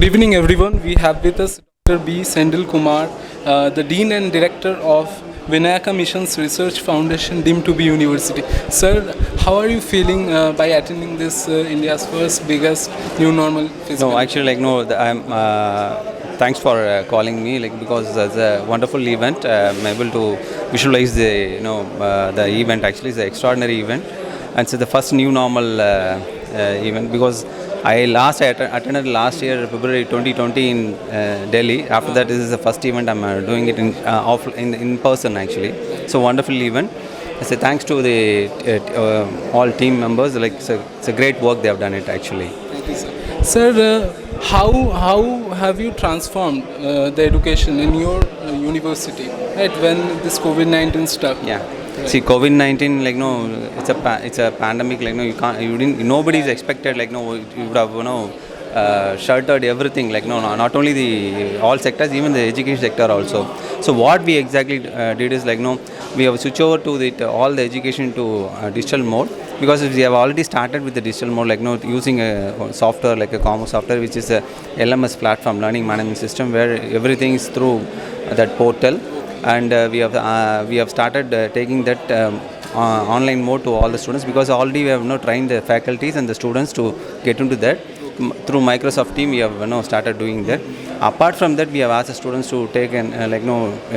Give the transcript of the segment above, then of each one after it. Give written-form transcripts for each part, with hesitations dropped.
Good evening, everyone. We have with us Dr. B. Sendil Kumar, the Dean and Director of Vinayaka Missions Research Foundation, deemed to be University. Sir, how are you feeling by attending this India's first biggest new normal physical? No, actually, no. I'm. Thanks for calling me, because it's a wonderful event. I'm able to visualize the event. Actually, it's an extraordinary event, and it's the first new normal event because I attended last year February 2020 in Delhi. After that, this is the first event I'm doing it in person actually. So wonderful event. I say thanks to the all team members. It's a great work they have done it actually. Thank you, sir. Sir, how have you transformed the education in your university, right? When this COVID-19 stuck? Yeah. Right. See, COVID-19, it's a pandemic. Nobody's expected. You would have, sheltered everything. Not only the all sectors, even the education sector also. So what we exactly did is we have switched over to all the education to digital mode, because we have already started with the digital mode, using a software like a common software, which is a LMS platform, learning management system, where everything is through that portal. And we have started taking that online mode to all the students, because already we have trained the faculties and the students to get into that. Through Microsoft Team, we have started doing that. Apart from that, we have asked the students to take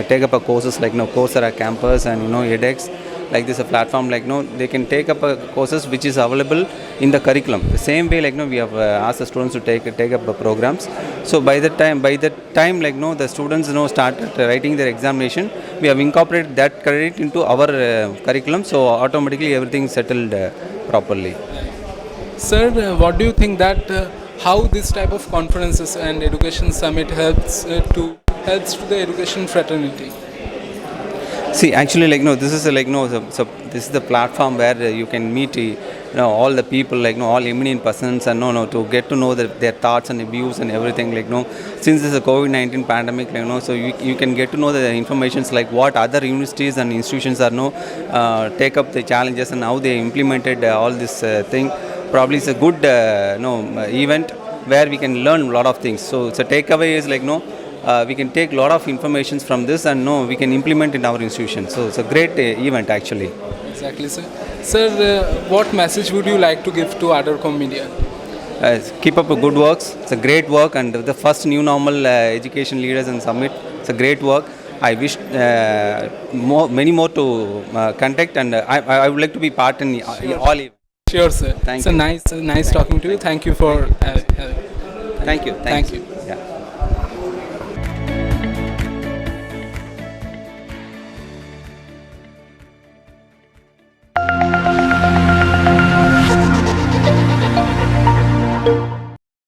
take up a courses like Coursera Campus and edX. Like this, a platform they can take up courses which is available in the curriculum. The same way we have asked the students to take up programs. So by that time the students started writing their examination. We have incorporated that credit into our curriculum. So automatically everything settled properly. Sir, what do you think that how this type of conferences and education summit helps to the education fraternity? See, actually, this is this is the platform where you can meet, all the people, all eminent persons, and to get to know their thoughts and views and everything, since this is a COVID-19 pandemic, so you can get to know the informations like what other universities and institutions are take up the challenges and how they implemented all this thing. Probably it's a good event where we can learn a lot of things. So the takeaway is we can take a lot of information from this and we can implement in our institution. So it's a great event actually. Exactly, sir. Sir, what message would you like to give to Adarcom Media? Keep up good works. It's a great work, and the first new normal education leaders and summit. It's a great work. I wish many more to contact, and I would like to be part in all events. Sure, sir. Thank you. Nice talking to you. Thank you for. Thank you. Thank you. Yeah.